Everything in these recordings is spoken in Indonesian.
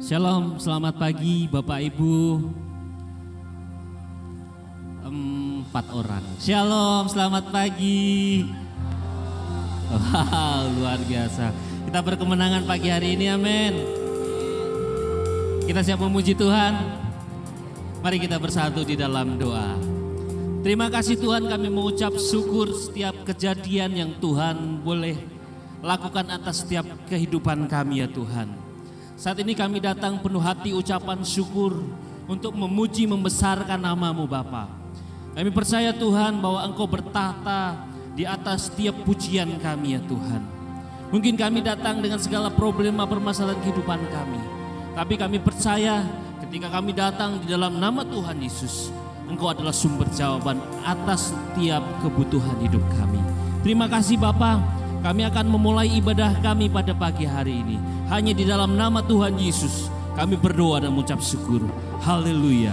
Shalom, selamat pagi Bapak Ibu. 4 orang. Shalom, selamat pagi. Wow, luar biasa. Kita berkemenangan pagi hari ini, amin. Kita siap memuji Tuhan. Mari kita bersatu di dalam doa. Terima kasih Tuhan, kami mengucap syukur setiap kejadian yang Tuhan boleh lakukan atas setiap kehidupan kami ya Tuhan. Saat ini kami datang penuh hati ucapan syukur untuk memuji membesarkan nama-Mu Bapa. Kami percaya Tuhan bahwa Engkau bertahta di atas setiap pujian kami ya Tuhan. Mungkin kami datang dengan segala problema permasalahan kehidupan kami. Tapi kami percaya ketika kami datang di dalam nama Tuhan Yesus, Engkau adalah sumber jawaban atas setiap kebutuhan hidup kami. Terima kasih Bapa, kami akan memulai ibadah kami pada pagi hari ini. Hanya di dalam nama Tuhan Yesus kami berdoa dan mengucap syukur. Haleluya.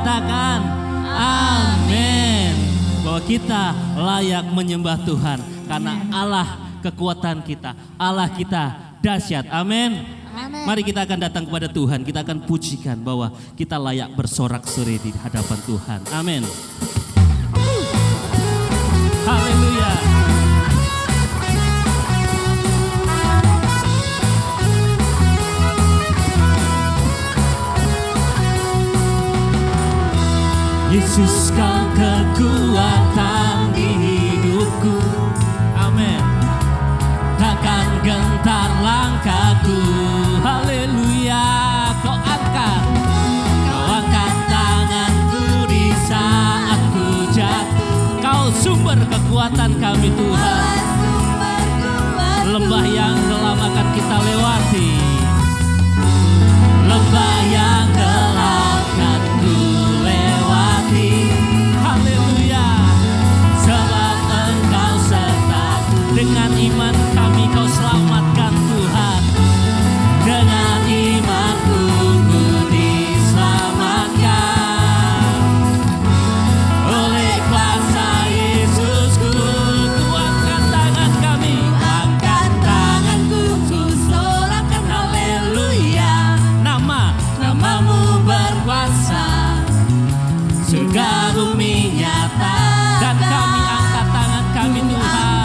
katakan amin. Bahwa kita layak menyembah Tuhan karena Allah kekuatan kita, Allah kita dahsyat. Amin. Mari kita akan datang kepada Tuhan, kita akan pujikan bahwa kita layak bersorak-sorai di hadapan Tuhan. Amin. Haleluya. Yesus, kau kekuatan di hidupku. Amin. Takkan gentar langkahku. Haleluya. Kau angkat tanganku di saat ku jatuh. Kau sumber kekuatan kami Tuhan. Lembah yang kelam akan kita lewati. Lembah yang kelam akan ku lewati. Haleluya. Sebab Engkau sertaku. Dengan iman kami Kau selamatkan Tuhan. Dengan imanku ku diselamatkan. Oleh kuasa Yesusku, ku angkat tangan kami. Angkat tanganku, ku sorakan haleluya. Namamu berkuasa, surga bumi nyata. Dan kami angkat tangan kami Tuhan.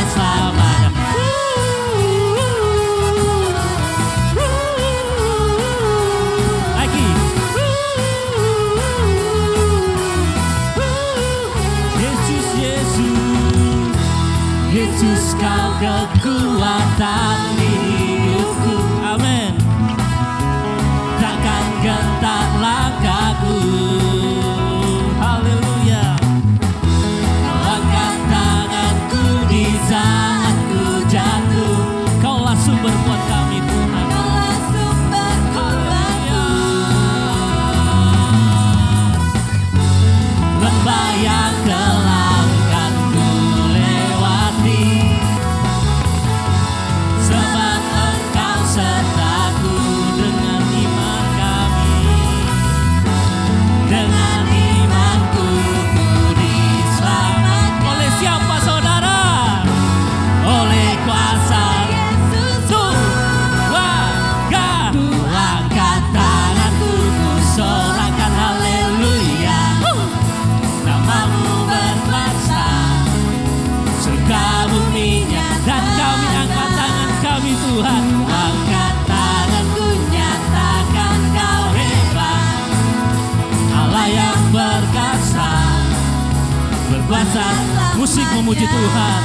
Selamanya. Lagi. Yesus, Yesus, Yesus, Kau kekuatan di hidupku. Amin. Takkan gentar langkahku. Haleluya. Saat ku jatuh, Kaulah sumber kuat kami Tuhan. Kaulah sumber kuatku. Lembah yang kelam kan ku lewati. Sebab Engkau sertaku. Dengan iman kami, dengan imanku ku diselamatkan. Oleh siapa saudara? Oleh kuasa Yesus, warga. Ku angkat tanganku, ku sorakan haleluya. Namamu berkuasa, surga buminya. Dan kami angkat tangan kami Tuhan. Angkat tanganku, nyatakan Kau hebat. Allah yang berkuasa, berkuasa. Musik memuji Tuhan.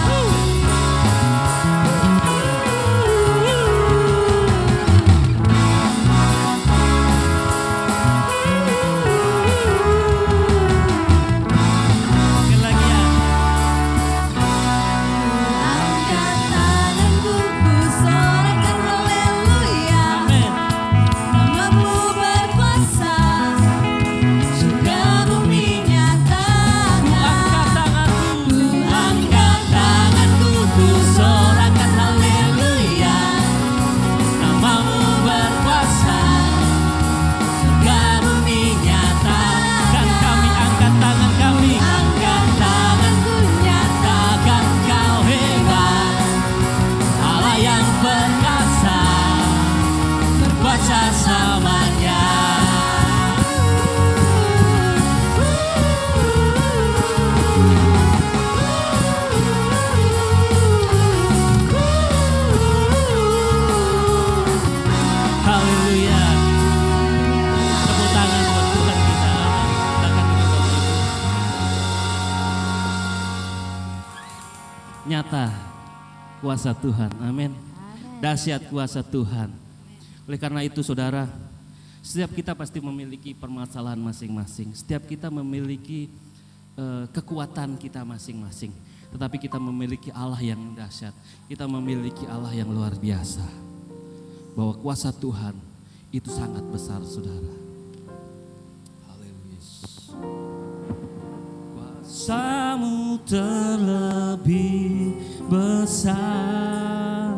Nyata kuasa Tuhan, amin. Dahsyat kuasa Tuhan. Oleh karena itu saudara, setiap kita pasti memiliki permasalahan masing-masing. Setiap kita memiliki kekuatan kita masing-masing. Tetapi kita memiliki Allah yang dahsyat. Kita memiliki Allah yang luar biasa. Bahwa kuasa Tuhan itu sangat besar saudara. Haleluya. Kuasa-Mu terlebih besar.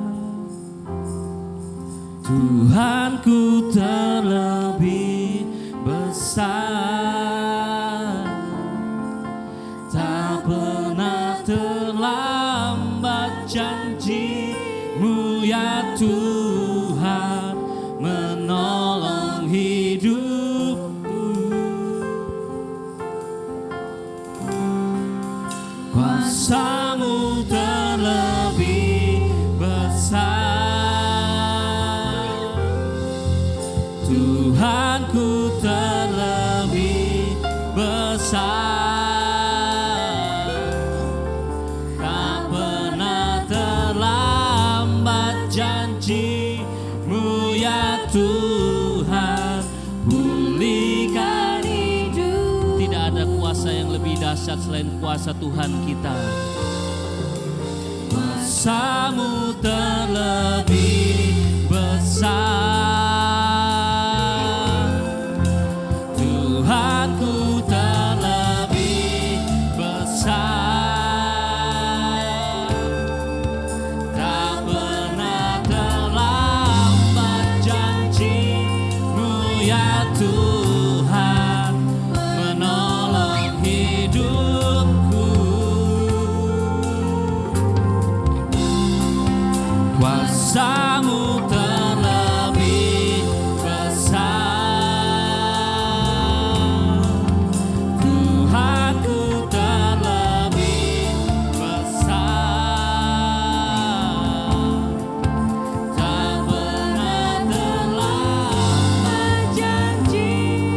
Tuhanku terlebih besar, tak pernah terlambat janji-Mu ya Tuhan, menolong hidupku. Kuasa-Mu terlebih besar, Tuhanku terlebih besar, tak pernah terlambat janji-Mu ya Tuhan, pulihkan hidup. Tidak ada kuasa yang lebih dahsyat selain kuasa Tuhan kita. Kuasa-Mu terlebih besar, Tuhanku terlebih besar, tak pernah terlambat janji-Mu ya Tuhan, menolong hidupku. Kuasa-Mu terlebih besar, Tuhanku terlebih besar, tak pernah terlambat janji-Mu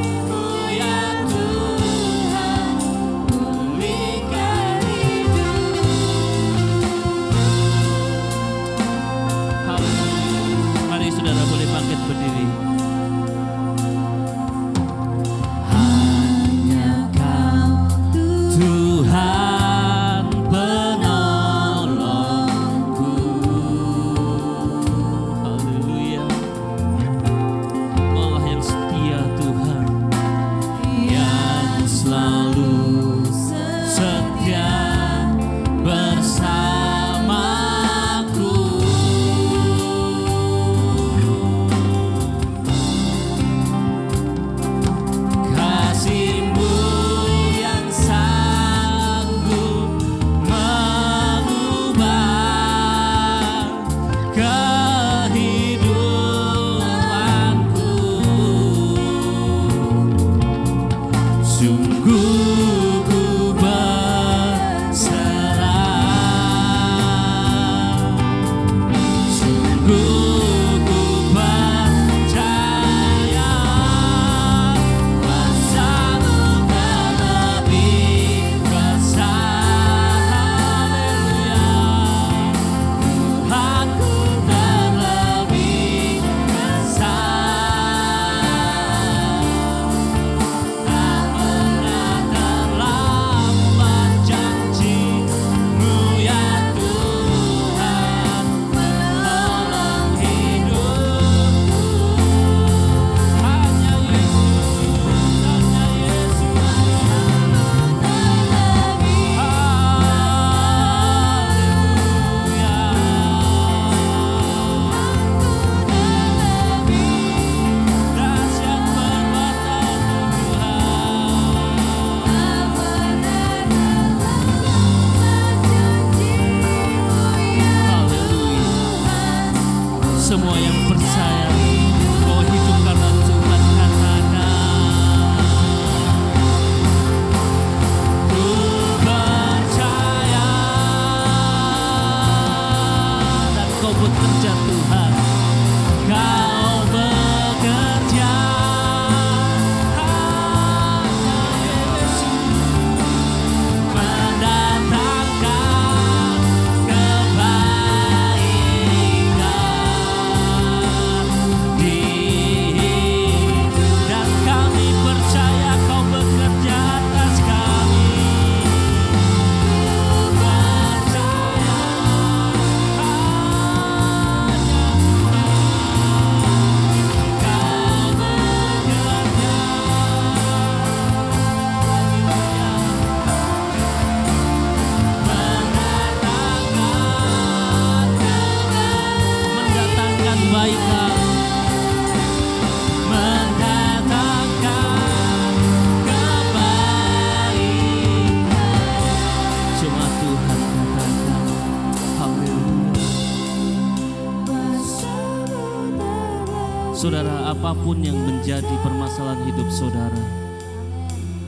Saudara, apapun yang menjadi permasalahan hidup saudara,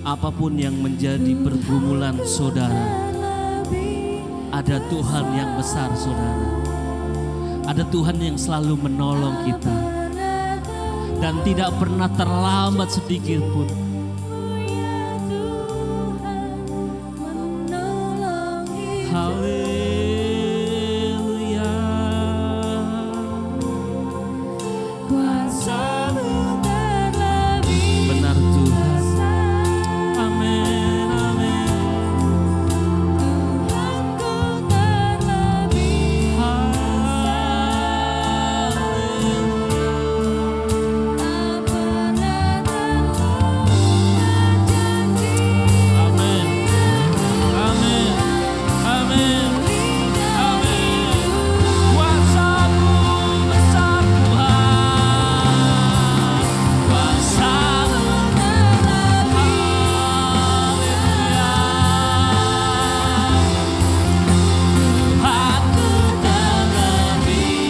apapun yang menjadi pergumulan saudara, ada Tuhan yang besar saudara. Ada Tuhan yang selalu menolong kita dan tidak pernah terlambat sedikit pun. Haleluya. Kuasa-Mu terlebih. Benar Tuhan. Amin, amin. Tuhanku terlebih. Amin, amin, amin. Kuasa-Mu besar Tuhan, kuasa-Mu terlebih. Haleluya. Tuhanku terlebih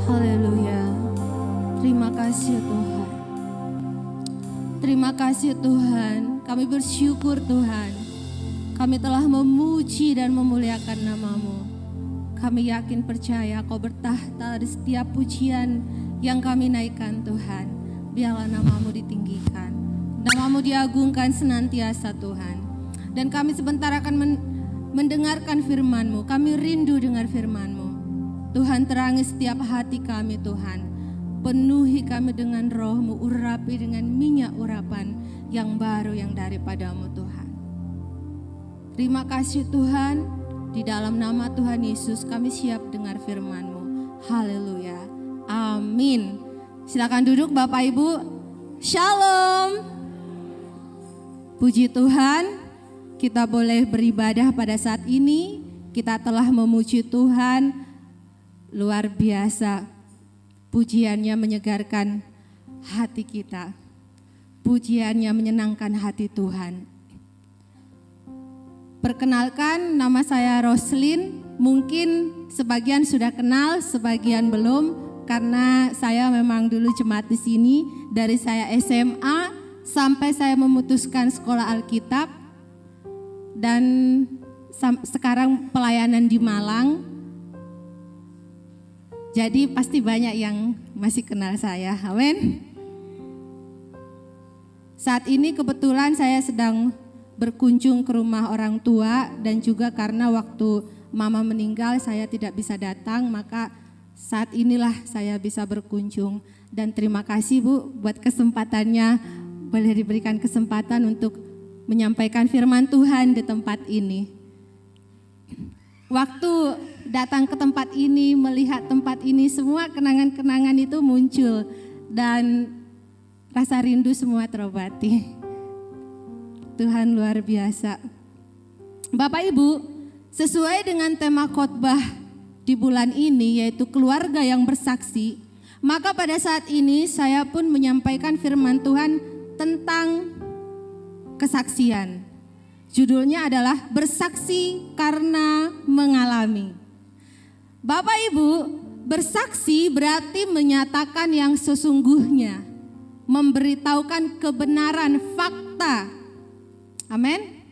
Haleluya. Terima kasih Tuhan. Terima kasih Tuhan. Kami bersyukur Tuhan. Kami telah memuji dan memuliakan nama-Mu. Kami yakin percaya Kau bertahta di setiap pujian yang kami naikkan Tuhan. Biarlah nama-Mu ditinggikan. Nama-Mu diagungkan senantiasa Tuhan. Dan kami sebentar akan mendengarkan firman-Mu. Kami rindu dengar firman-Mu. Tuhan, terangi setiap hati kami Tuhan. Penuhi kami dengan roh-Mu, urapi dengan minyak urapan yang baru yang daripada-Mu Tuhan. Terima kasih Tuhan, di dalam nama Tuhan Yesus kami siap dengar firman-Mu. Haleluya, amin. Silakan duduk Bapak Ibu. Shalom. Puji Tuhan, kita boleh beribadah pada saat ini. Kita telah memuji Tuhan, luar biasa. Pujiannya menyegarkan hati kita. Pujiannya menyenangkan hati Tuhan. Perkenalkan, nama saya Roslin. Mungkin sebagian sudah kenal, sebagian belum, karena saya memang dulu jemaat di sini dari saya SMA sampai saya memutuskan sekolah Alkitab, dan sekarang pelayanan di Malang. Jadi pasti banyak yang masih kenal saya, amin. Saat ini kebetulan saya sedang berkunjung ke rumah orang tua, dan juga karena waktu mama meninggal saya tidak bisa datang, maka saat inilah saya bisa berkunjung. Dan terima kasih Bu buat kesempatannya, boleh diberikan kesempatan untuk menyampaikan firman Tuhan di tempat ini. Waktu datang ke tempat ini, melihat tempat ini, semua kenangan-kenangan itu muncul dan rasa rindu semua terobati. Tuhan luar biasa. Bapak Ibu, sesuai dengan tema khotbah di bulan ini, yaitu keluarga yang bersaksi, Maka pada saat ini saya pun menyampaikan firman Tuhan tentang kesaksian. Judulnya adalah bersaksi karena mengalami. Bapak Ibu, bersaksi berarti menyatakan yang sesungguhnya, memberitahukan kebenaran fakta. Amin.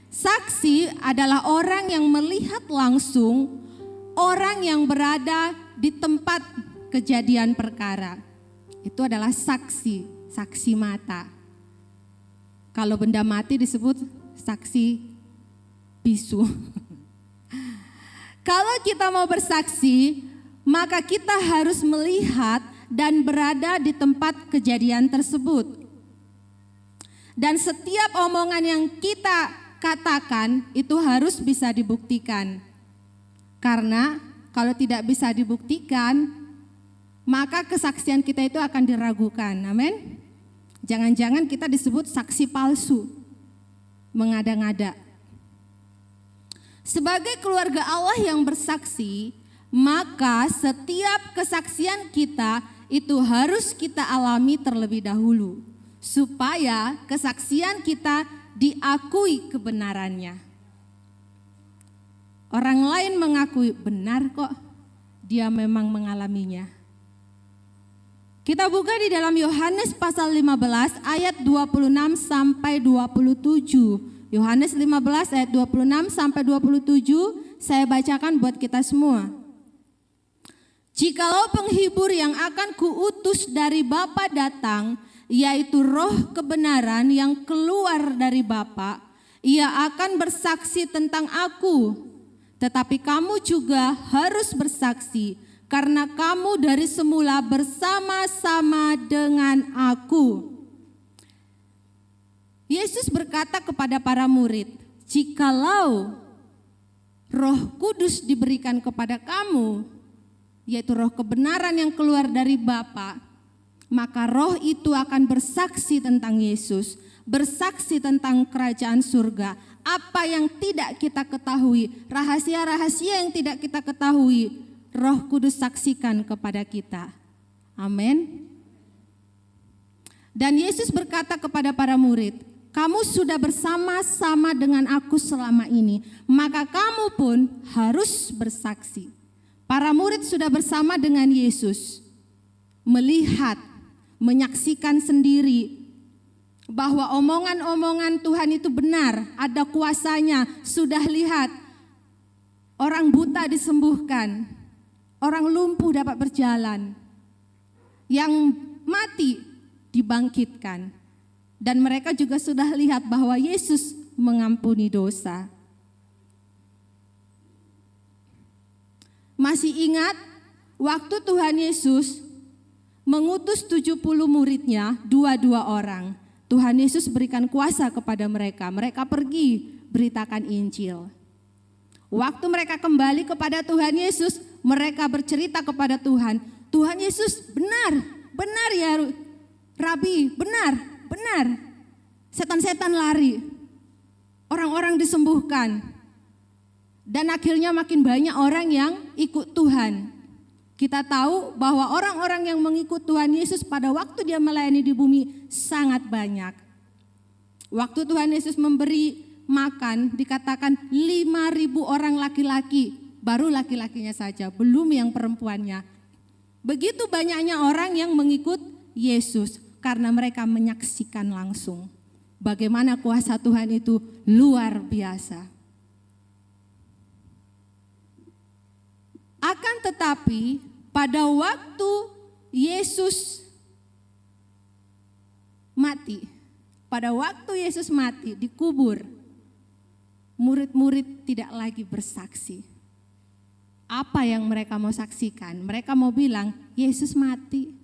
Saksi adalah orang yang melihat langsung, orang yang berada di tempat kejadian perkara. Itu adalah saksi, saksi mata. Kalau benda mati disebut saksi bisu. Kalau kita mau bersaksi, maka kita harus melihat dan berada di tempat kejadian tersebut. Dan setiap omongan yang kita katakan itu harus bisa dibuktikan. Karena kalau tidak bisa dibuktikan, maka kesaksian kita itu akan diragukan. Amin. Jangan-jangan kita disebut saksi palsu, mengada-ngada. Sebagai keluarga Allah yang bersaksi, maka setiap kesaksian kita itu harus kita alami terlebih dahulu, supaya kesaksian kita diakui kebenarannya. Orang lain mengakui benar kok, dia memang mengalaminya. Kita buka di dalam Yohanes pasal 15 ayat 26 sampai 27. Yohanes 15 ayat 26 sampai 27 saya bacakan buat kita semua. Jikalau penghibur yang akan kuutus dari Bapa datang, yaitu roh kebenaran yang keluar dari Bapa, ia akan bersaksi tentang aku. Tetapi kamu juga harus bersaksi, karena kamu dari semula bersama-sama dengan aku. Yesus berkata kepada para murid, jikalau Roh Kudus diberikan kepada kamu, yaitu roh kebenaran yang keluar dari Bapa, maka roh itu akan bersaksi tentang Yesus, bersaksi tentang kerajaan surga. Apa yang tidak kita ketahui, rahasia-rahasia yang tidak kita ketahui, Roh Kudus saksikan kepada kita. Amin. Dan Yesus berkata kepada para murid, kamu sudah bersama-sama dengan aku selama ini, maka kamu pun harus bersaksi. Para murid sudah bersama dengan Yesus, melihat, menyaksikan sendiri bahwa omongan-omongan Tuhan itu benar, ada kuasanya. Sudah lihat orang buta disembuhkan, orang lumpuh dapat berjalan, yang mati dibangkitkan. Dan mereka juga sudah lihat bahwa Yesus mengampuni dosa. Masih ingat waktu Tuhan Yesus mengutus 70 muridnya, 22 orang. Tuhan Yesus berikan kuasa kepada mereka. Mereka pergi beritakan Injil. Waktu mereka kembali kepada Tuhan Yesus, mereka bercerita kepada Tuhan. Tuhan Yesus, benar ya Rabi, benar. Setan-setan lari. Orang-orang disembuhkan. Dan akhirnya makin banyak orang yang ikut Tuhan. Kita tahu bahwa orang-orang yang mengikut Tuhan Yesus pada waktu dia melayani di bumi sangat banyak. Waktu Tuhan Yesus memberi makan, dikatakan 5.000 orang laki-laki, baru laki-lakinya saja, belum yang perempuannya. Begitu banyaknya orang yang mengikut Yesus karena mereka menyaksikan langsung bagaimana kuasa Tuhan itu luar biasa. Akan tetapi pada waktu Yesus mati, dikubur, murid-murid tidak lagi bersaksi. Apa yang mereka mau saksikan? Mereka mau bilang, Yesus mati.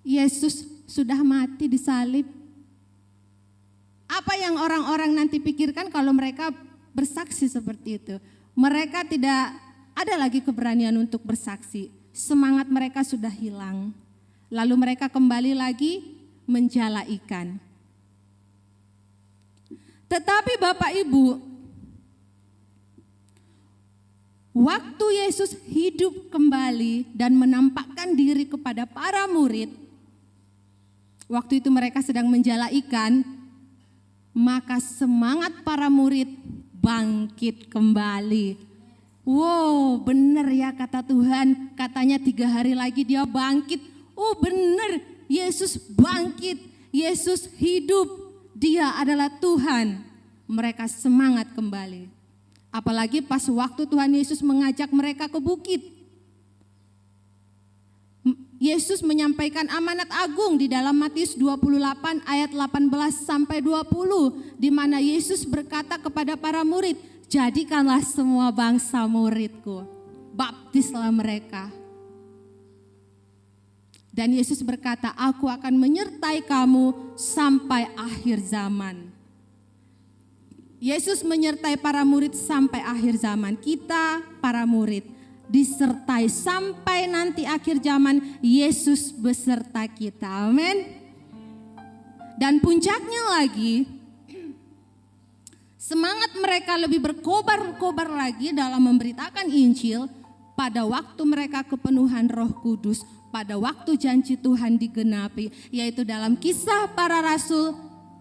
Yesus sudah mati disalib. Apa yang orang-orang nanti pikirkan kalau mereka bersaksi seperti itu? Mereka tidak ada lagi keberanian untuk bersaksi. Semangat mereka sudah hilang. Lalu mereka kembali lagi menjala ikan. Tetapi Bapak Ibu, waktu Yesus hidup kembali dan menampakkan diri kepada para murid, waktu itu mereka sedang menjala ikan, maka semangat para murid bangkit kembali. Wow, benar ya kata Tuhan, katanya 3 hari lagi dia bangkit. Oh benar, Yesus bangkit, Yesus hidup, dia adalah Tuhan. Mereka semangat kembali. Apalagi pas waktu Tuhan Yesus mengajak mereka ke bukit. Yesus menyampaikan amanat agung di dalam Matius 28 ayat 18 sampai 20, di mana Yesus berkata kepada para murid, jadikanlah semua bangsa muridku, baptislah mereka. Dan Yesus berkata, aku akan menyertai kamu sampai akhir zaman. Yesus menyertai para murid sampai akhir zaman. Kita para murid disertai sampai nanti akhir zaman, Yesus beserta kita. Amin. Dan puncaknya lagi, semangat mereka lebih berkobar-kobar lagi dalam memberitakan Injil pada waktu mereka kepenuhan Roh Kudus, pada waktu janji Tuhan digenapi, yaitu dalam Kisah Para Rasul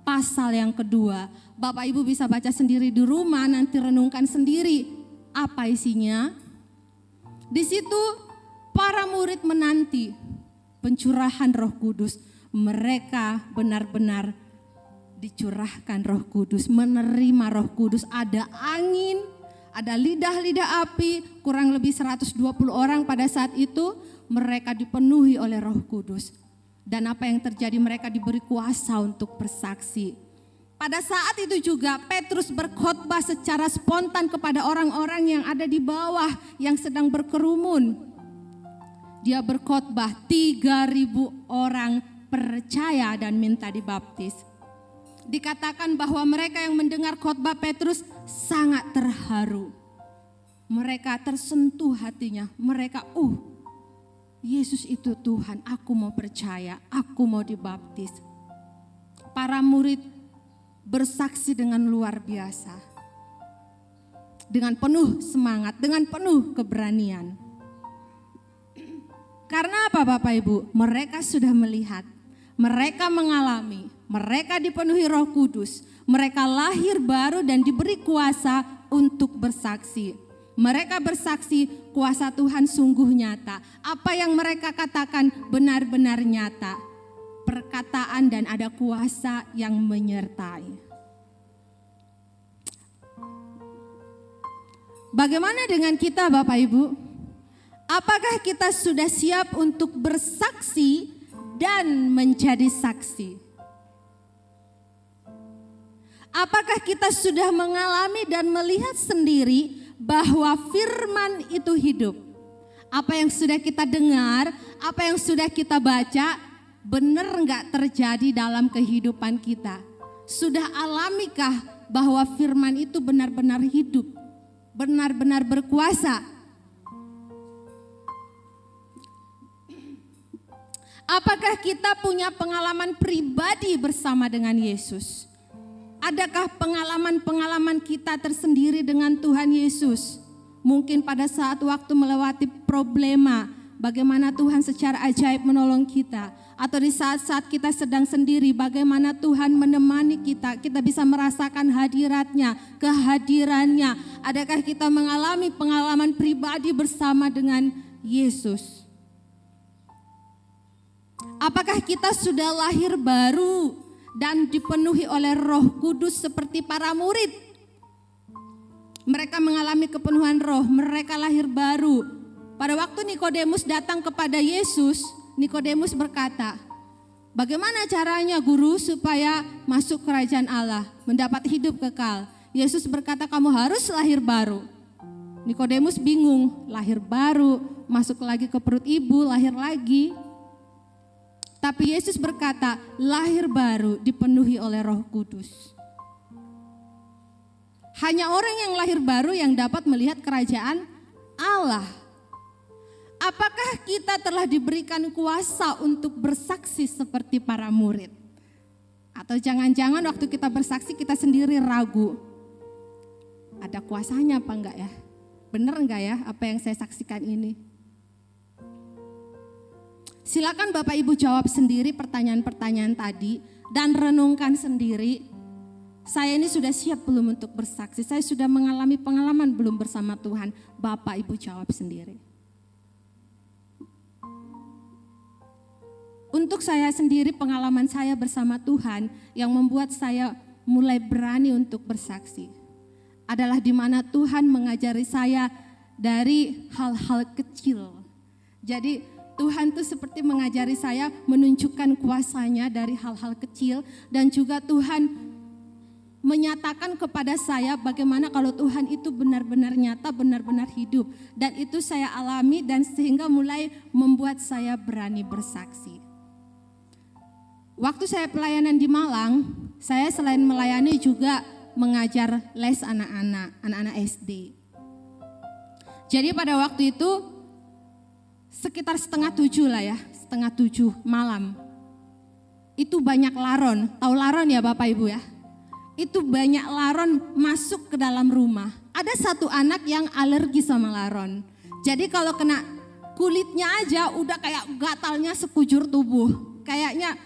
pasal yang kedua. Bapak Ibu bisa baca sendiri di rumah, nanti renungkan sendiri apa isinya. Di situ para murid menanti pencurahan Roh Kudus. Mereka benar-benar dicurahkan Roh Kudus, menerima Roh Kudus. Ada angin, ada lidah-lidah api, kurang lebih 120 orang pada saat itu mereka dipenuhi oleh Roh Kudus. Dan apa yang terjadi, mereka diberi kuasa untuk bersaksi. Pada saat itu juga Petrus berkhotbah secara spontan kepada orang-orang yang ada di bawah yang sedang berkerumun. Dia berkhotbah, 3.000 orang percaya dan minta dibaptis. Dikatakan bahwa mereka yang mendengar khotbah Petrus sangat terharu. Mereka tersentuh hatinya. Mereka, Yesus itu Tuhan, aku mau percaya, aku mau dibaptis. Para murid bersaksi dengan luar biasa. Dengan penuh semangat, dengan penuh keberanian. Karena apa Bapak Ibu? Mereka sudah melihat, mereka mengalami, mereka dipenuhi Roh Kudus, mereka lahir baru dan diberi kuasa untuk bersaksi. Mereka bersaksi, kuasa Tuhan sungguh nyata. Apa yang mereka katakan benar-benar nyata. Perkataan dan ada kuasa yang menyertai. Bagaimana dengan kita Bapak Ibu? Apakah kita sudah siap untuk bersaksi dan menjadi saksi? Apakah kita sudah mengalami dan melihat sendiri bahwa firman itu hidup? Apa yang sudah kita dengar, apa yang sudah kita baca, benar enggak terjadi dalam kehidupan kita? Sudah alamikah bahwa firman itu benar-benar hidup, benar-benar berkuasa? Apakah kita punya pengalaman pribadi bersama dengan Yesus? Adakah pengalaman-pengalaman kita tersendiri dengan Tuhan Yesus? Mungkin pada saat waktu melewati problema, bagaimana Tuhan secara ajaib menolong kita. Atau di saat-saat kita sedang sendiri, bagaimana Tuhan menemani kita. Kita bisa merasakan hadiratnya, kehadirannya. Adakah kita mengalami pengalaman pribadi bersama dengan Yesus? Apakah kita sudah lahir baru dan dipenuhi oleh Roh Kudus seperti para murid? Mereka mengalami kepenuhan roh, mereka lahir baru. Pada waktu Nikodemus datang kepada Yesus, Nikodemus berkata, bagaimana caranya guru supaya masuk kerajaan Allah, mendapat hidup kekal? Yesus berkata, kamu harus lahir baru. Nikodemus bingung, lahir baru, masuk lagi ke perut ibu, lahir lagi. Tapi Yesus berkata, lahir baru dipenuhi oleh Roh Kudus. Hanya orang yang lahir baru yang dapat melihat kerajaan Allah. Apakah kita telah diberikan kuasa untuk bersaksi seperti para murid? Atau jangan-jangan waktu kita bersaksi kita sendiri ragu. Ada kuasanya apa enggak ya? Benar enggak ya apa yang saya saksikan ini? Silakan Bapak Ibu jawab sendiri pertanyaan-pertanyaan tadi dan renungkan sendiri. Saya ini sudah siap belum untuk bersaksi? Saya sudah mengalami pengalaman belum bersama Tuhan? Bapak Ibu jawab sendiri. Untuk saya sendiri, pengalaman saya bersama Tuhan yang membuat saya mulai berani untuk bersaksi adalah di mana Tuhan mengajari saya dari hal-hal kecil. Jadi Tuhan tuh seperti mengajari saya menunjukkan kuasa-Nya dari hal-hal kecil, dan juga Tuhan menyatakan kepada saya bagaimana kalau Tuhan itu benar-benar nyata, benar-benar hidup, dan itu saya alami dan sehingga mulai membuat saya berani bersaksi. Waktu saya pelayanan di Malang, saya selain melayani juga mengajar les anak-anak SD. Jadi pada waktu itu sekitar 6:30 lah ya, 6:30 malam. Itu banyak laron, tahu laron ya Bapak Ibu ya? Itu banyak laron masuk ke dalam rumah. Ada satu anak yang alergi sama laron. Jadi kalau kena kulitnya aja udah kayak gatalnya sekujur tubuh. Kayaknya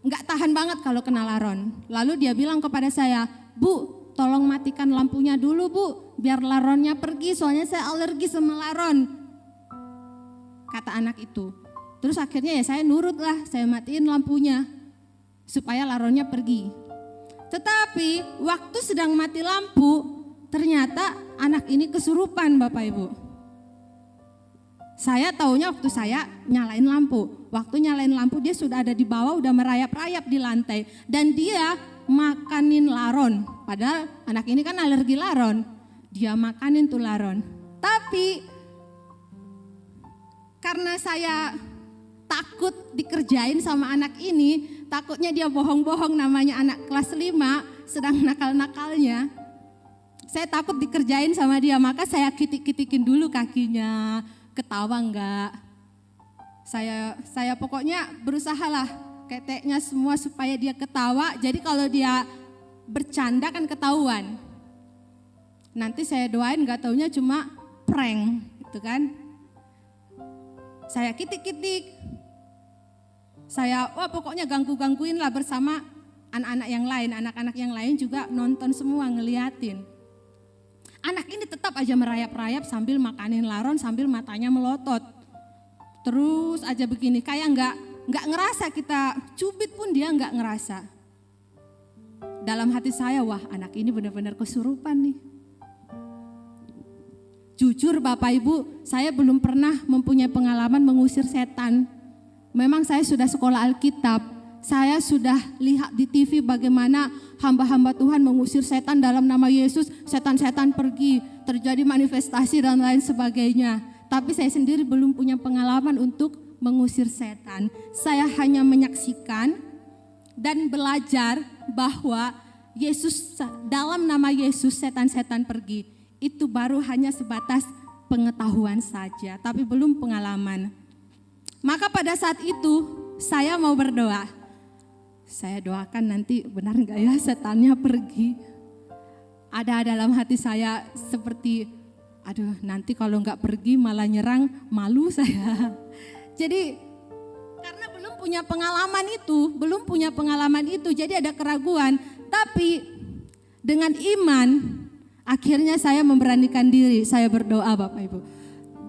nggak tahan banget kalau kena laron. Lalu dia bilang kepada saya, "Bu, tolong matikan lampunya dulu Bu, biar laronnya pergi, soalnya saya alergi sama laron," kata anak itu. Terus akhirnya ya saya nurut lah, saya matiin lampunya supaya laronnya pergi. Tetapi waktu sedang mati lampu, ternyata anak ini kesurupan Bapak Ibu. Saya taunya waktu saya nyalain lampu. Waktu nyalain lampu dia sudah ada di bawah, udah merayap-rayap di lantai. Dan dia makanin laron. Padahal anak ini kan alergi laron. Dia makanin tuh laron. Tapi karena saya takut dikerjain sama anak ini, takutnya dia bohong-bohong, namanya anak kelas 5 sedang nakal-nakalnya. Saya takut dikerjain sama dia, maka saya kitik-kitikin dulu kakinya. Ketawa enggak? Saya pokoknya berusaha lah keteknya semua supaya dia ketawa. Jadi kalau dia bercanda kan ketahuan. Nanti saya doain enggak taunya cuma prank gitu kan. Saya kitik-kitik. Saya pokoknya gangguin lah bersama anak-anak yang lain. Anak-anak yang lain juga nonton semua, ngeliatin. Anak ini tetap aja merayap-rayap sambil makanin laron, sambil matanya melotot. Terus aja begini, kayak nggak ngerasa kita cubit pun dia nggak ngerasa. Dalam hati saya, wah anak ini benar-benar kesurupan nih. Jujur Bapak Ibu, saya belum pernah mempunyai pengalaman mengusir setan. Memang saya sudah sekolah Alkitab, saya sudah lihat di TV bagaimana hamba-hamba Tuhan mengusir setan dalam nama Yesus, setan-setan pergi, terjadi manifestasi dan lain sebagainya. Tapi saya sendiri belum punya pengalaman untuk mengusir setan. Saya hanya menyaksikan dan belajar bahwa Yesus, dalam nama Yesus setan-setan pergi. Itu baru hanya sebatas pengetahuan saja, tapi belum pengalaman. Maka pada saat itu saya mau berdoa. Saya doakan nanti benar enggak ya setannya pergi. Ada dalam hati saya seperti, aduh nanti kalau enggak pergi malah nyerang, malu saya. Jadi karena belum punya pengalaman itu, jadi ada keraguan. Tapi dengan iman akhirnya saya memberanikan diri, saya berdoa Bapak Ibu.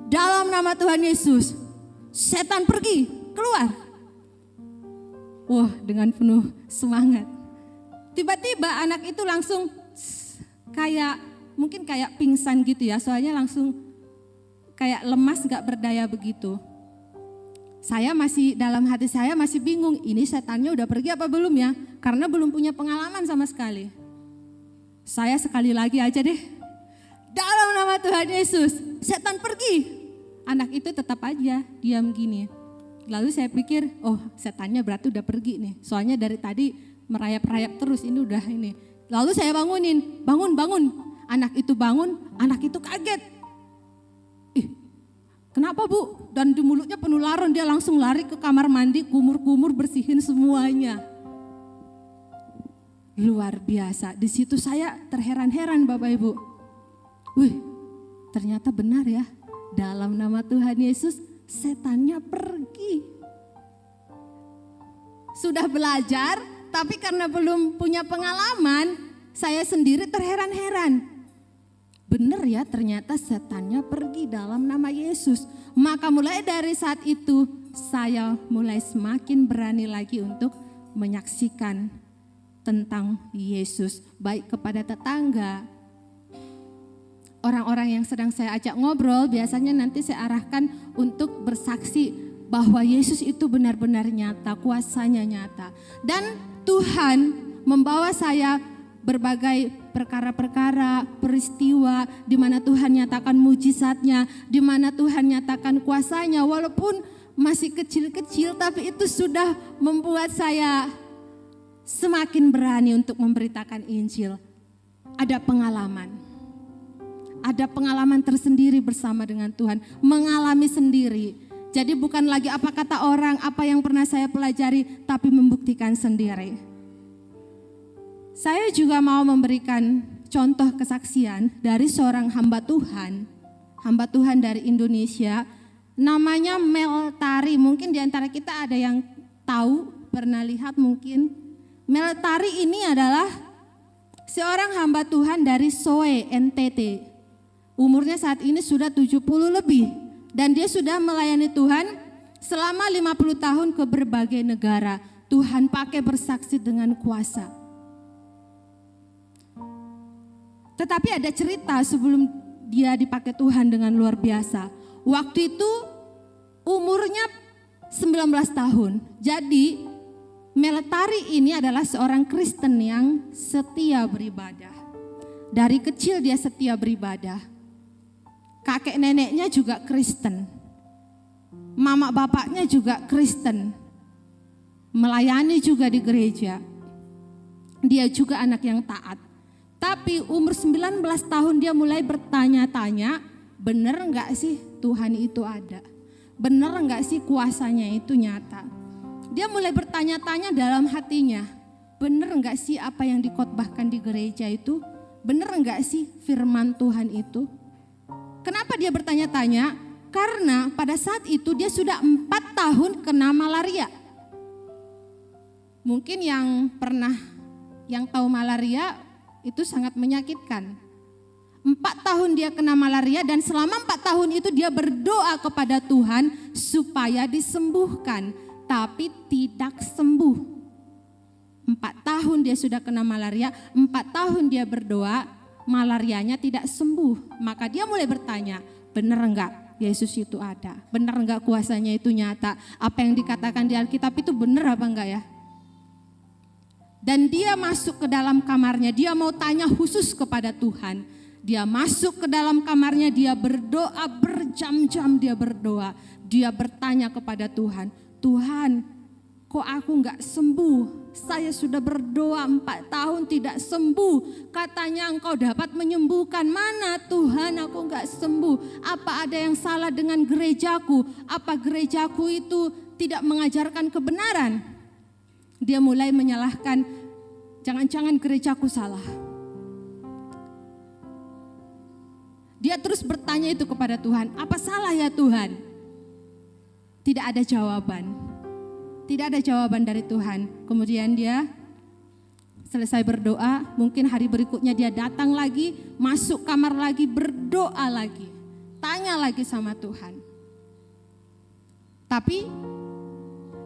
Dalam nama Tuhan Yesus, setan pergi, keluar. Wah, dengan penuh semangat. Tiba-tiba anak itu langsung mungkin kayak pingsan gitu ya, soalnya langsung kayak lemas, gak berdaya begitu. Saya masih, dalam hati saya masih bingung, ini setannya udah pergi apa belum ya? Karena belum punya pengalaman sama sekali. Saya sekali lagi aja deh, dalam nama Tuhan Yesus, setan pergi. Anak itu tetap aja diam gini. Lalu saya pikir, oh setannya berarti udah pergi nih. Soalnya dari tadi merayap-rayap terus, ini udah ini. Lalu saya bangunin, bangun. Anak itu bangun, anak itu kaget. Ih, kenapa Bu? Dan di mulutnya penuh laron, dia langsung lari ke kamar mandi, kumur-kumur bersihin semuanya. Luar biasa, di situ saya terheran-heran Bapak Ibu. Wih, Ternyata benar ya, dalam nama Tuhan Yesus setannya pergi. Sudah belajar, tapi karena belum punya pengalaman, saya sendiri terheran-heran. Benar ya, ternyata setannya pergi dalam nama Yesus. Maka mulai dari saat itu saya mulai semakin berani lagi untuk menyaksikan tentang Yesus, baik kepada tetangga, orang-orang yang sedang saya ajak ngobrol. Biasanya nanti saya arahkan untuk bersaksi bahwa Yesus itu benar-benar nyata, kuasanya nyata. Dan Tuhan membawa saya berbagai perkara-perkara, peristiwa di mana Tuhan nyatakan mujizatnya, di mana Tuhan nyatakan kuasanya, walaupun masih kecil-kecil, tapi itu sudah membuat saya semakin berani untuk memberitakan Injil. Ada pengalaman tersendiri bersama dengan Tuhan, mengalami sendiri. Jadi bukan lagi apa kata orang, apa yang pernah saya pelajari, tapi membuktikan sendiri. Saya juga mau memberikan contoh kesaksian dari seorang hamba Tuhan dari Indonesia, namanya Meltari. Mungkin di antara kita ada yang tahu, pernah lihat mungkin. Meltari ini adalah seorang hamba Tuhan dari Soe, NTT. Umurnya saat ini sudah 70 lebih. Dan dia sudah melayani Tuhan selama 50 tahun ke berbagai negara. Tuhan pakai bersaksi dengan kuasa. Tetapi ada cerita sebelum dia dipakai Tuhan dengan luar biasa. Waktu itu umurnya 19 tahun. Jadi Meltari ini adalah seorang Kristen yang setia beribadah. Dari kecil dia setia beribadah. Kakek neneknya juga Kristen. Mama bapaknya juga Kristen. Melayani juga di gereja. Dia juga anak yang taat. Tapi umur 19 tahun dia mulai bertanya-tanya, benar enggak sih Tuhan itu ada? Benar enggak sih kuasanya itu nyata? Dia mulai bertanya-tanya dalam hatinya, benar enggak sih apa yang dikhotbahkan di gereja itu? Benar enggak sih firman Tuhan itu? Kenapa dia bertanya-tanya? Karena pada saat itu dia sudah 4 tahun kena malaria. Mungkin yang tahu malaria itu sangat menyakitkan. 4 tahun dia kena malaria dan selama 4 tahun itu dia berdoa kepada Tuhan supaya disembuhkan, tapi tidak sembuh. 4 tahun dia sudah kena malaria, 4 tahun dia berdoa, malarianya tidak sembuh. Maka dia mulai bertanya, benar enggak Yesus itu ada? Benar enggak kuasanya itu nyata? Apa yang dikatakan di Alkitab itu benar apa enggak ya? Dan dia masuk ke dalam kamarnya, dia mau tanya khusus kepada Tuhan. Dia masuk ke dalam kamarnya, dia berdoa berjam-jam, dia berdoa. Dia bertanya kepada Tuhan, Tuhan kok aku enggak sembuh? Saya sudah berdoa 4 tahun tidak sembuh. Katanya engkau dapat menyembuhkan, mana Tuhan aku enggak sembuh? Apa ada yang salah dengan gerejaku? Apa gerejaku itu tidak mengajarkan kebenaran? Dia mulai menyalahkan, jangan-jangan gerejaku salah. Dia terus bertanya itu kepada Tuhan, apa salah ya Tuhan? Tidak ada jawaban. Tidak ada jawaban dari Tuhan. Kemudian dia selesai berdoa, mungkin hari berikutnya dia datang lagi, masuk kamar lagi, berdoa lagi. Tanya lagi sama Tuhan. Tapi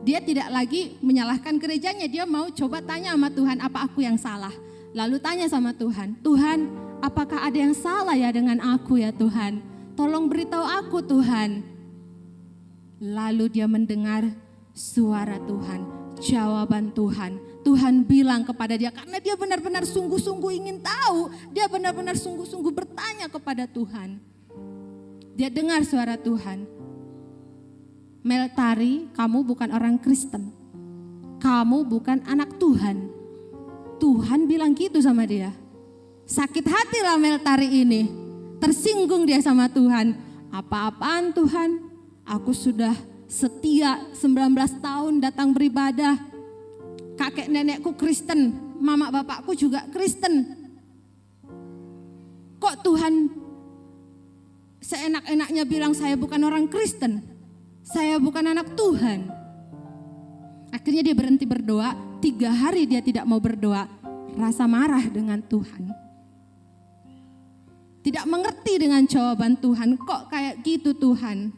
dia tidak lagi menyalahkan gerejanya, dia mau coba tanya sama Tuhan, apa aku yang salah? Lalu tanya sama Tuhan, Tuhan apakah ada yang salah ya dengan aku ya Tuhan? Tolong beritahu aku Tuhan. Lalu dia mendengar suara Tuhan, jawaban Tuhan. Tuhan bilang kepada dia, karena dia benar-benar sungguh-sungguh ingin tahu, dia benar-benar sungguh-sungguh bertanya kepada Tuhan. Dia dengar suara Tuhan. Meltari, kamu bukan orang Kristen. Kamu bukan anak Tuhan. Tuhan bilang gitu sama dia. Sakit hatilah Meltari ini. Tersinggung dia sama Tuhan. Apa-apaan Tuhan? Aku sudah setia 19 tahun datang beribadah. Kakek nenekku Kristen, mama bapakku juga Kristen. Kok Tuhan seenak-enaknya bilang saya bukan orang Kristen, saya bukan anak Tuhan. Akhirnya dia berhenti berdoa, 3 hari dia tidak mau berdoa, rasa marah dengan Tuhan. Tidak mengerti dengan jawaban Tuhan, kok kayak gitu Tuhan.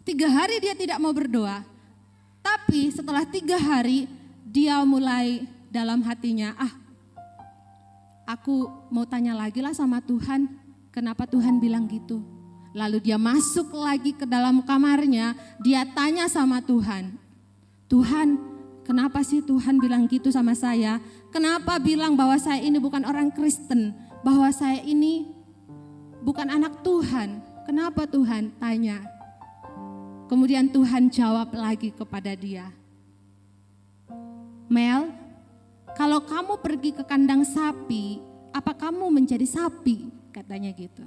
3 hari dia tidak mau berdoa, tapi setelah 3 hari dia mulai dalam hatinya, aku mau tanya lagi lah sama Tuhan, kenapa Tuhan bilang gitu. Lalu dia masuk lagi ke dalam kamarnya, dia tanya sama Tuhan, Tuhan, kenapa sih Tuhan bilang gitu sama saya? Kenapa bilang bahwa saya ini bukan orang Kristen, bahwa saya ini bukan anak Tuhan? Kenapa Tuhan? Tanya. Kemudian Tuhan jawab lagi kepada dia, Mel, kalau kamu pergi ke kandang sapi, apa kamu menjadi sapi? Katanya gitu.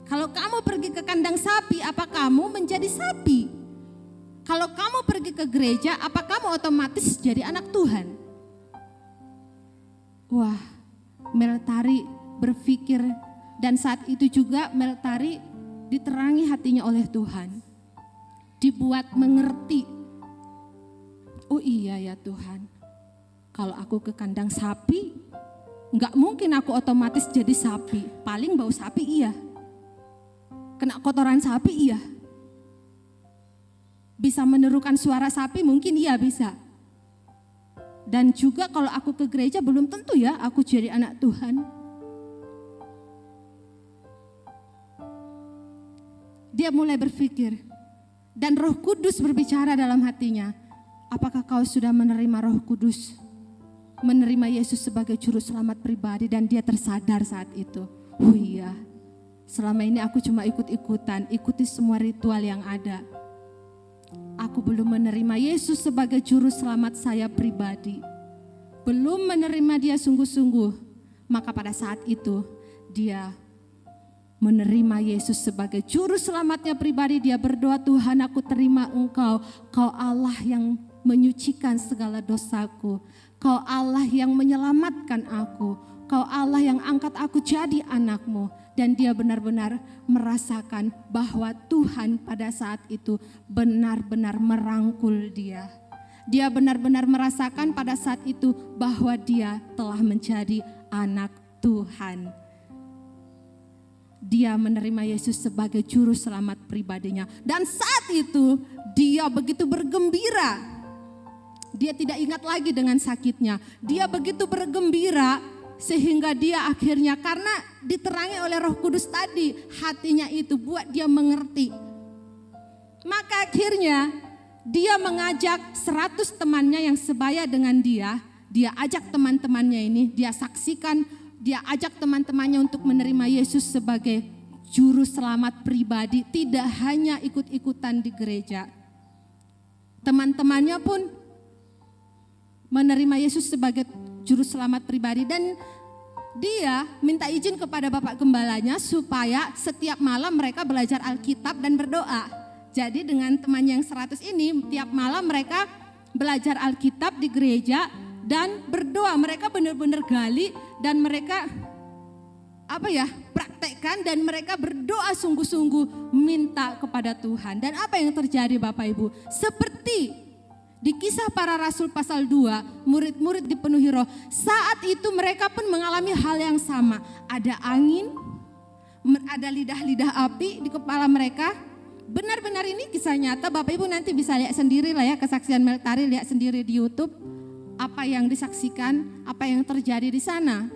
Kalau kamu pergi ke kandang sapi, apa kamu menjadi sapi? Kalau kamu pergi ke gereja, apa kamu otomatis jadi anak Tuhan? Wah, Meltari berpikir, dan saat itu juga Meltari diterangi hatinya oleh Tuhan. Dibuat mengerti, oh iya ya Tuhan, kalau aku ke kandang sapi, enggak mungkin aku otomatis jadi sapi. Paling bau sapi iya. Kena kotoran sapi iya. Bisa menirukan suara sapi mungkin iya bisa. Dan juga kalau aku ke gereja belum tentu ya aku jadi anak Tuhan. Dia mulai berpikir. Dan Roh Kudus berbicara dalam hatinya. Apakah kau sudah menerima Roh Kudus? Menerima Yesus sebagai juru selamat pribadi, dan dia tersadar saat itu. Oh iya, selama ini aku cuma ikut-ikutan, ikuti semua ritual yang ada. Aku belum menerima Yesus sebagai juru selamat saya pribadi. Belum menerima dia sungguh-sungguh. Maka pada saat itu dia menerima Yesus sebagai juru selamatnya pribadi. Dia berdoa, Tuhan aku terima Engkau. Kau Allah yang menyucikan segala dosaku. Kau Allah yang menyelamatkan aku. Kau Allah yang angkat aku jadi anak-Mu. Dan dia benar-benar merasakan bahwa Tuhan pada saat itu benar-benar merangkul dia. Dia benar-benar merasakan pada saat itu bahwa dia telah menjadi anak Tuhan. Dia menerima Yesus sebagai juru selamat pribadinya. Dan saat itu dia begitu bergembira. Dia tidak ingat lagi dengan sakitnya. Dia begitu bergembira sehingga dia akhirnya, karena diterangi oleh Roh Kudus tadi, hatinya itu buat dia mengerti. Maka akhirnya dia mengajak 100 temannya yang sebaya dengan dia. Dia ajak teman-temannya ini, dia saksikan, dia ajak teman-temannya untuk menerima Yesus sebagai juru selamat pribadi. Tidak hanya ikut-ikutan di gereja. Teman-temannya pun menerima Yesus sebagai juru selamat pribadi, dan dia minta izin kepada Bapak Gembalanya supaya setiap malam mereka belajar Alkitab dan berdoa. Jadi dengan temannya yang 100 ini, tiap malam mereka belajar Alkitab di gereja dan berdoa. Mereka benar-benar gali dan mereka praktekkan, dan mereka berdoa sungguh-sungguh minta kepada Tuhan. Dan apa yang terjadi Bapak Ibu? Seperti di Kisah Para Rasul pasal 2, murid-murid dipenuhi roh. Saat itu mereka pun mengalami hal yang sama. Ada angin, ada lidah-lidah api di kepala mereka. Benar-benar ini kisah nyata, Bapak Ibu nanti bisa lihat sendiri lah ya, kesaksian Meltari, lihat sendiri di YouTube. Apa yang disaksikan, apa yang terjadi di sana.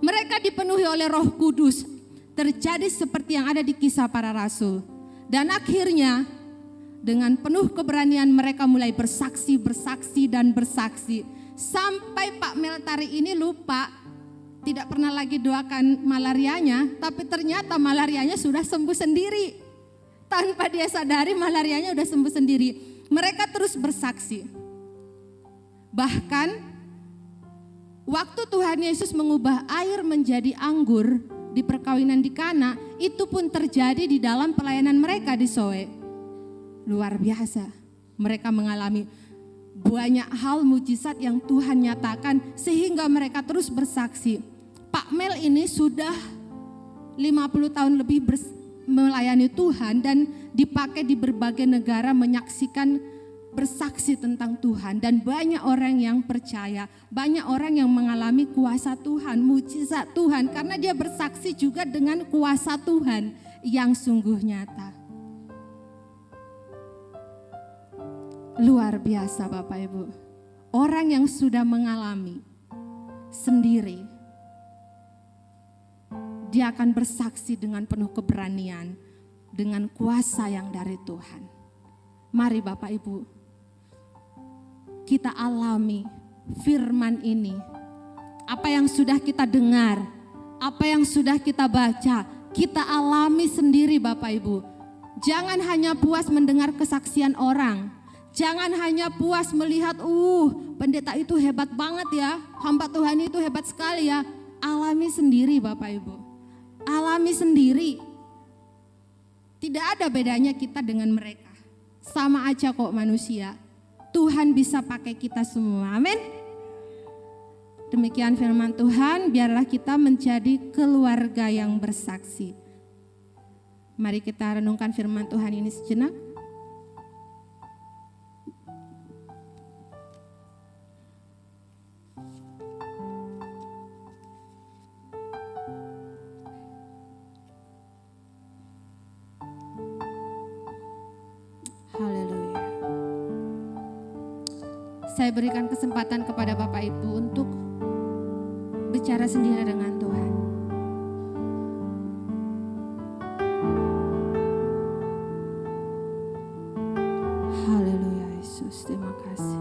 Mereka dipenuhi oleh Roh Kudus. Terjadi seperti yang ada di Kisah Para Rasul. Dan akhirnya dengan penuh keberanian mereka mulai bersaksi sampai Pak Meltari ini lupa, tidak pernah lagi doakan malarianya, tapi ternyata malarianya sudah sembuh sendiri. Tanpa dia sadari malarianya sudah sembuh sendiri. Mereka terus bersaksi. Bahkan waktu Tuhan Yesus mengubah air menjadi anggur di perkawinan di Kana, itu pun terjadi di dalam pelayanan mereka di Soe. Luar biasa, mereka mengalami banyak hal mujizat yang Tuhan nyatakan sehingga mereka terus bersaksi. Pak Mel ini sudah 50 tahun lebih melayani Tuhan dan dipakai di berbagai negara menyaksikan, bersaksi tentang Tuhan, dan banyak orang yang percaya, banyak orang yang mengalami kuasa Tuhan, mujizat Tuhan, karena dia bersaksi juga dengan kuasa Tuhan yang sungguh nyata. Luar biasa Bapak Ibu, orang yang sudah mengalami sendiri, dia akan bersaksi dengan penuh keberanian, dengan kuasa yang dari Tuhan. Mari Bapak Ibu, kita alami firman ini. Apa yang sudah kita dengar, apa yang sudah kita baca, kita alami sendiri Bapak Ibu. Jangan hanya puas mendengar kesaksian orang. Jangan hanya puas melihat, pendeta itu hebat banget ya, hamba Tuhan itu hebat sekali ya. Alami sendiri Bapak Ibu. Alami sendiri. Tidak ada bedanya kita dengan mereka. Sama aja kok manusia. Tuhan bisa pakai kita semua. Amin. Demikian firman Tuhan, biarlah kita menjadi keluarga yang bersaksi. Mari kita renungkan firman Tuhan ini sejenak. Haleluya. Saya berikan kesempatan kepada Bapak Ibu untuk bicara sendiri dengan Tuhan. Haleluya Yesus, terima kasih.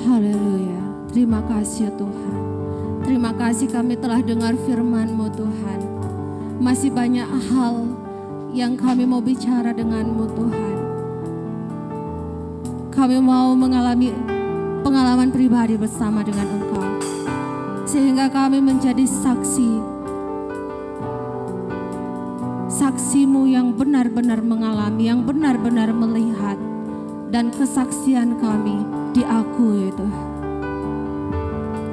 Haleluya, terima kasih Tuhan. Terima kasih kami telah dengar firman-Mu Tuhan. Masih banyak hal yang kami mau bicara dengan-Mu Tuhan. Kami mau mengalami pengalaman pribadi bersama dengan Engkau. Sehingga kami menjadi saksi-Mu yang benar-benar mengalami, yang benar-benar melihat. Dan kesaksian kami diakui Tuhan.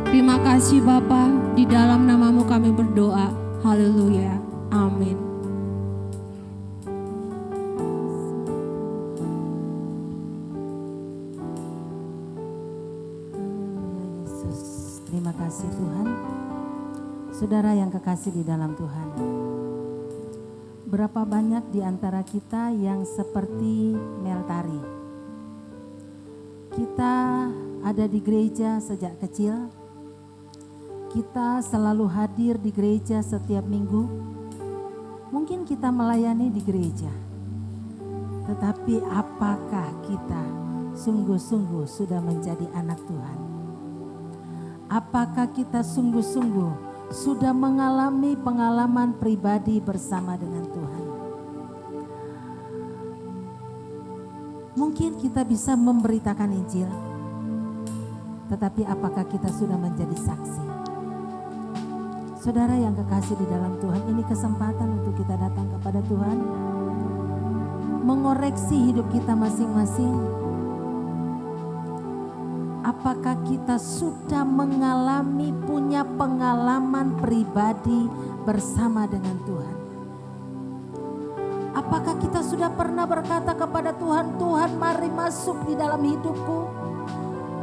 Terima kasih Bapa, di dalam nama-Mu kami berdoa. Haleluya. Amin. Yesus, terima kasih Tuhan. Saudara yang kekasih di dalam Tuhan, berapa banyak di antara kita yang seperti Meltari? Kita ada di gereja sejak kecil. Kita selalu hadir di gereja setiap minggu. Mungkin kita melayani di gereja. Tetapi apakah kita sungguh-sungguh sudah menjadi anak Tuhan? Apakah kita sungguh-sungguh sudah mengalami pengalaman pribadi bersama dengan Tuhan? Mungkin kita bisa memberitakan Injil, tetapi apakah kita sudah menjadi saksi? Saudara yang kekasih di dalam Tuhan, ini kesempatan untuk kita datang kepada Tuhan, mengoreksi hidup kita masing-masing. Apakah kita sudah mengalami, punya pengalaman pribadi bersama dengan Tuhan? Apakah kita sudah pernah berkata kepada Tuhan, Tuhan mari masuk di dalam hidupku,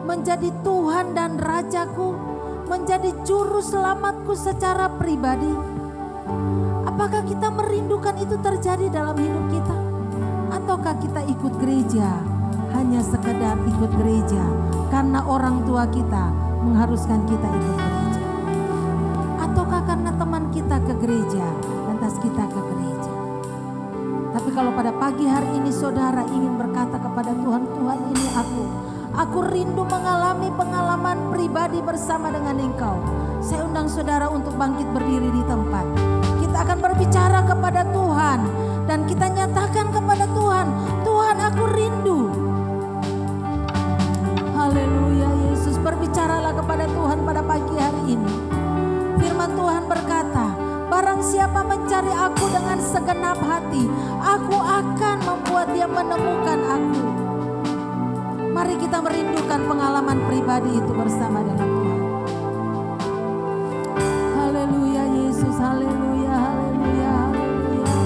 menjadi Tuhan dan Rajaku, menjadi juru selamatku secara pribadi? Apakah kita merindukan itu terjadi dalam hidup kita? Ataukah kita ikut gereja, hanya sekedar ikut gereja karena orang tua kita mengharuskan kita ikut gereja? Ataukah karena teman kita ke gereja dan atas kita ke gereja. Tapi kalau pada pagi hari ini saudara ingin berkata kepada Tuhan, Tuhan ini aku rindu mengalami pengalaman pribadi bersama dengan Engkau. Saya undang saudara untuk bangkit berdiri di tempat. Kita akan berbicara kepada Tuhan dan kita nyatakan kepada Tuhan, Tuhan aku rindu. Haleluya Yesus, berbicaralah kepada Tuhan pada pagi hari ini. Firman Tuhan berkata, barang siapa mencari aku dengan segenap hati, aku akan membuat dia menemukan aku. Mari kita merindukan pengalaman pribadi itu bersama dengan Tuhan. Haleluya Yesus, haleluya, haleluya, haleluya.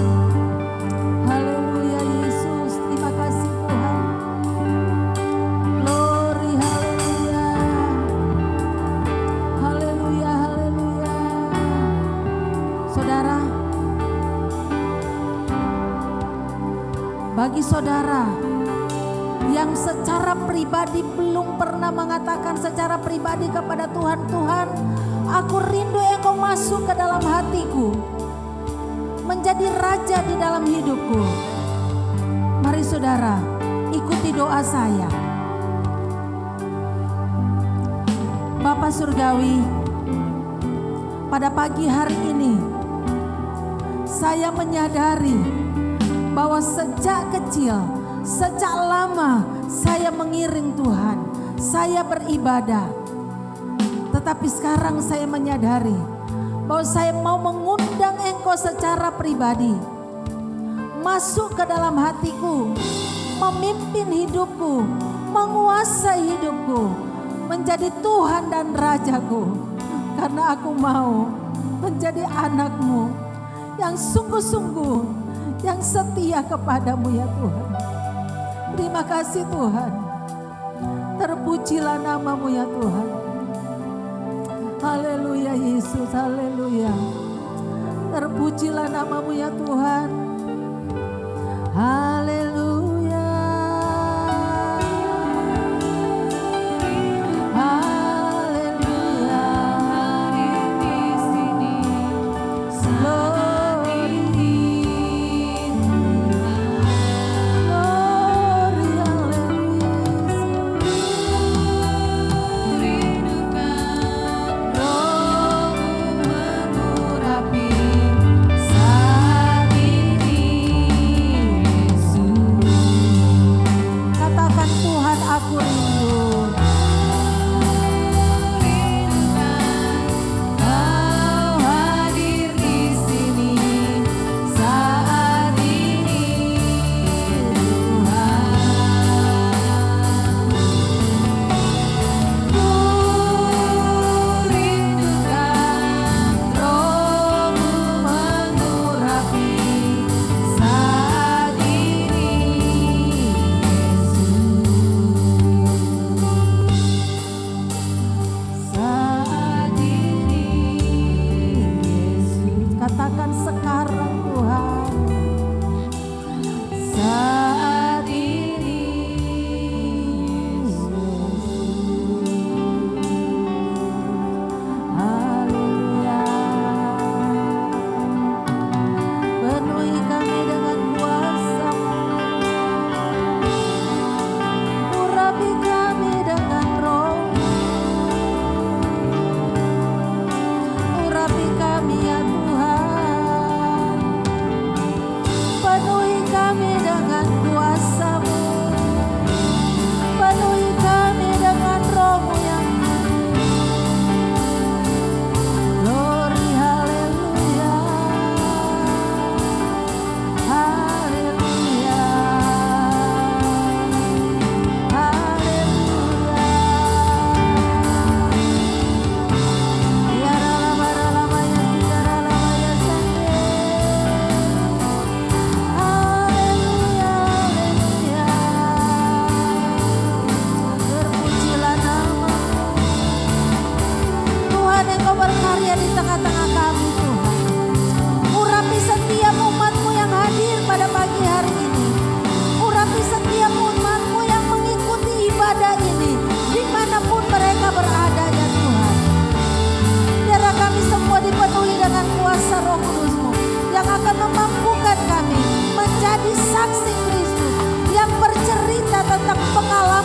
Haleluya Yesus, terima kasih Tuhan. Glory, haleluya. Haleluya, haleluya. Saudara, bagi saudara yang secara pribadi belum pernah mengatakan secara pribadi kepada Tuhan, Tuhan, aku rindu Engkau masuk ke dalam hatiku, menjadi raja di dalam hidupku. Mari saudara, ikuti doa saya. Bapa Surgawi, pada pagi hari ini saya menyadari bahwa sejak kecil, sejak lama saya mengiring Tuhan, saya beribadah. Tetapi sekarang saya menyadari bahwa saya mau mengundang Engkau secara pribadi, masuk ke dalam hatiku, memimpin hidupku, menguasai hidupku, menjadi Tuhan dan Rajaku. Karena aku mau menjadi anak-Mu yang sungguh-sungguh, yang setia kepadamu ya Tuhan. Terima kasih Tuhan. Terpujilah namamu ya Tuhan. Haleluya Yesus, haleluya. Terpujilah namamu ya Tuhan. Haleluya. Haleluya. Di sini.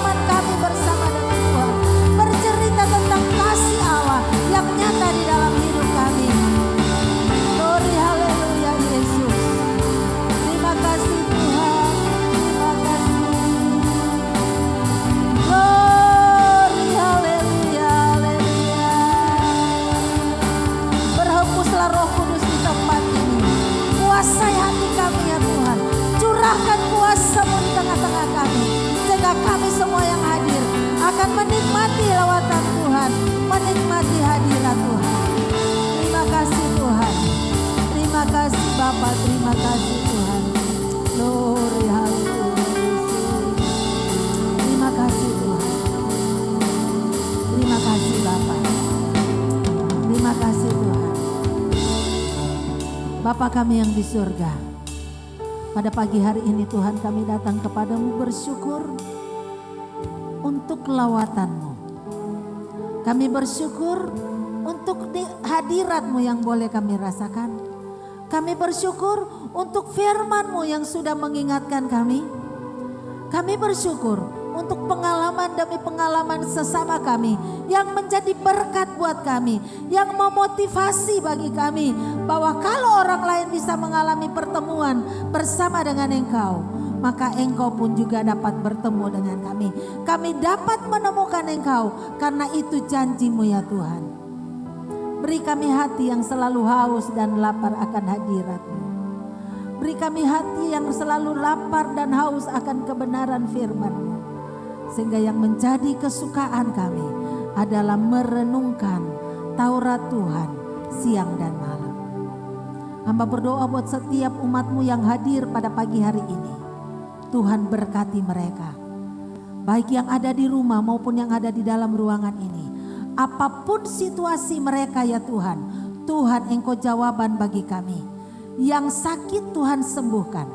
iman kami bersama dengan Tuhan. Bercerita tentang kasih Allah yang nyata di dalam hidup kami. Glory haleluya Yesus. Terima kasih Tuhan. Terima kasih. Glory haleluya haleluya. Berhembuslah Roh Kudus di tempat ini. Kuasai hati kami ya Tuhan. Curahkan kuasa-Mu di tengah-tengah kami. Sehingga kami semua yang hadir akan menikmati lawatan Tuhan. Menikmati hadirat Tuhan. Terima kasih Tuhan. Terima kasih Bapa. Terima kasih Tuhan. Glory haleluya. Terima kasih Tuhan. Terima kasih Bapa. Terima kasih Tuhan. Bapa kami yang di surga, pada pagi hari ini Tuhan kami datang kepadamu bersyukur untuk lawatan-Mu. Kami bersyukur untuk hadirat-Mu yang boleh kami rasakan. Kami bersyukur untuk firman-Mu yang sudah mengingatkan kami. Kami bersyukur untuk pengalaman demi pengalaman sesama kami yang menjadi berkat buat kami, yang memotivasi bagi kami bahwa kalau orang lain bisa mengalami pertemuan bersama dengan Engkau, maka Engkau pun juga dapat bertemu dengan kami. Kami dapat menemukan Engkau karena itu janji-Mu ya Tuhan. Beri kami hati yang selalu haus dan lapar akan hadirat-Mu. Beri kami hati yang selalu lapar dan haus akan kebenaran firman-Mu. Sehingga yang menjadi kesukaan kami adalah merenungkan Taurat Tuhan siang dan malam. Hamba berdoa buat setiap umat-Mu yang hadir pada pagi hari ini. Tuhan berkati mereka. Baik yang ada di rumah maupun yang ada di dalam ruangan ini. Apapun situasi mereka ya Tuhan. Tuhan Engkau jawaban bagi kami. Yang sakit Tuhan sembuhkan.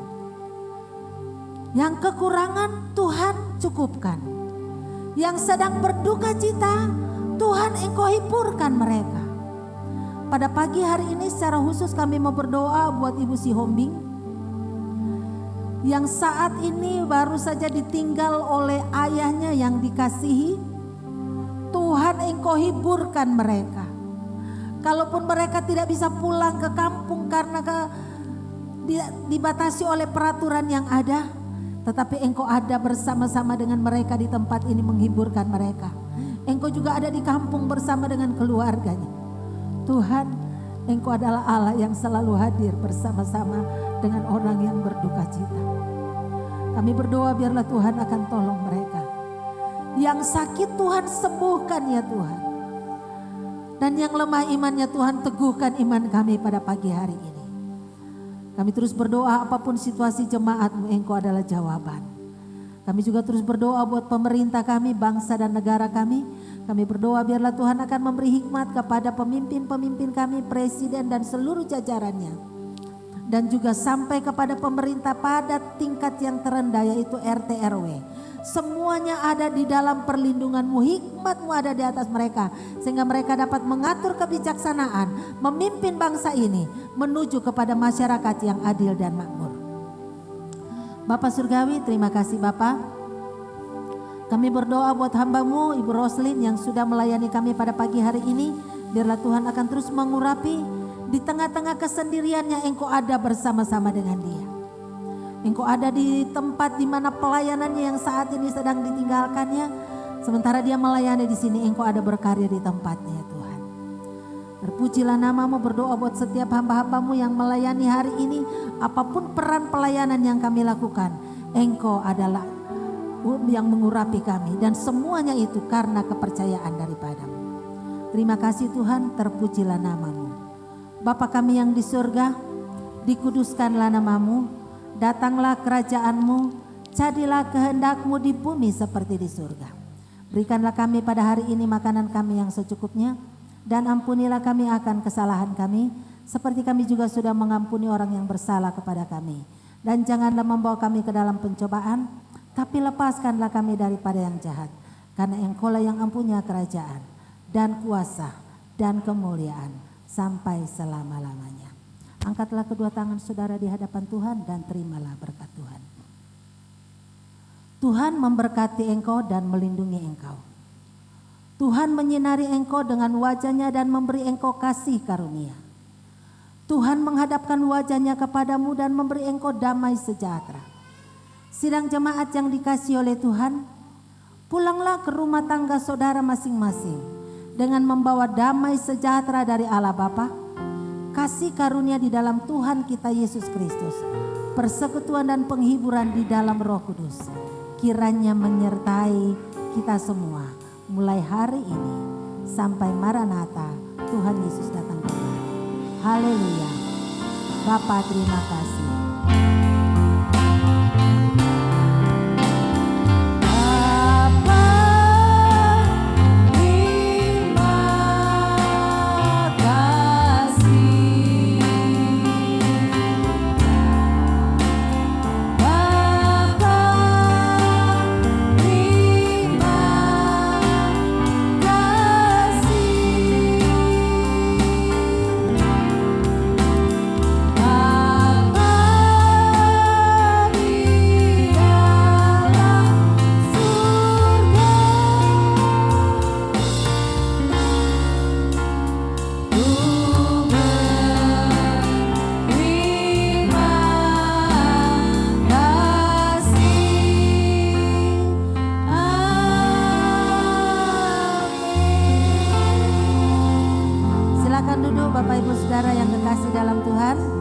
Yang kekurangan Tuhan cukupkan. Yang sedang berduka cita Tuhan Engkau hiburkan mereka. Pada pagi hari ini secara khusus kami mau berdoa buat Ibu Sihombing. Yang saat ini baru saja ditinggal oleh ayahnya yang dikasihi. Tuhan Engkau hiburkan mereka. Kalaupun mereka tidak bisa pulang ke kampung karena dibatasi oleh peraturan yang ada, tetapi Engkau ada bersama-sama dengan mereka di tempat ini menghiburkan mereka. Engkau juga ada di kampung bersama dengan keluarganya. Tuhan, Engkau adalah Allah yang selalu hadir bersama-sama dengan orang yang berduka cita. Kami berdoa biarlah Tuhan akan tolong mereka. Yang sakit Tuhan sembuhkan ya Tuhan. Dan yang lemah imannya Tuhan teguhkan iman kami pada pagi hari ini. Kami terus berdoa apapun situasi jemaat-Mu Engkau adalah jawaban. Kami juga terus berdoa buat pemerintah kami, bangsa dan negara kami. Kami berdoa biarlah Tuhan akan memberi hikmat kepada pemimpin-pemimpin kami, presiden dan seluruh jajarannya. Dan juga sampai kepada pemerintah pada tingkat yang terendah yaitu RT RW. Semuanya ada di dalam perlindungan-Mu, hikmat-Mu ada di atas mereka. Sehingga mereka dapat mengatur kebijaksanaan, memimpin bangsa ini menuju kepada masyarakat yang adil dan makmur. Bapak Surgawi, terima kasih Bapak. Kami berdoa buat hamba-Mu Ibu Roslin yang sudah melayani kami pada pagi hari ini. Biarlah Tuhan akan terus mengurapi di tengah-tengah kesendiriannya Engkau ada bersama-sama dengan dia. Engkau ada di tempat di mana pelayanannya yang saat ini sedang ditinggalkannya. Sementara dia melayani di sini, Engkau ada berkarya di tempatnya ya Tuhan. Terpujilah nama-Mu, berdoa buat setiap hamba-hamba-Mu yang melayani hari ini. Apapun peran pelayanan yang kami lakukan, Engkau adalah yang mengurapi kami. Dan semuanya itu karena kepercayaan daripada-Mu. Terima kasih Tuhan, terpujilah nama-Mu. Bapa kami yang di surga, dikuduskanlah nama-Mu. Datanglah kerajaan-Mu, jadilah kehendak-Mu di bumi seperti di surga. Berikanlah kami pada hari ini makanan kami yang secukupnya, dan ampunilah kami akan kesalahan kami, seperti kami juga sudah mengampuni orang yang bersalah kepada kami. Dan janganlah membawa kami ke dalam pencobaan, tapi lepaskanlah kami daripada yang jahat. Karena Engkau-lah yang mempunyai kerajaan, dan kuasa, dan kemuliaan, sampai selama-lamanya. Angkatlah kedua tangan saudara di hadapan Tuhan dan terimalah berkat Tuhan. Tuhan memberkati engkau dan melindungi engkau. Tuhan menyinari engkau dengan wajah-Nya dan memberi engkau kasih karunia. Tuhan menghadapkan wajah-Nya kepadamu dan memberi engkau damai sejahtera. Sidang jemaat yang dikasihi oleh Tuhan, pulanglah ke rumah tangga saudara masing-masing dengan membawa damai sejahtera dari Allah Bapa, kasih karunia di dalam Tuhan kita Yesus Kristus, persekutuan dan penghiburan di dalam Roh Kudus, kiranya menyertai kita semua mulai hari ini sampai Maranatha Tuhan Yesus datang kembali. Haleluya. Bapa, terima kasih. Silakan duduk Bapak Ibu Saudara yang kekasih dalam Tuhan.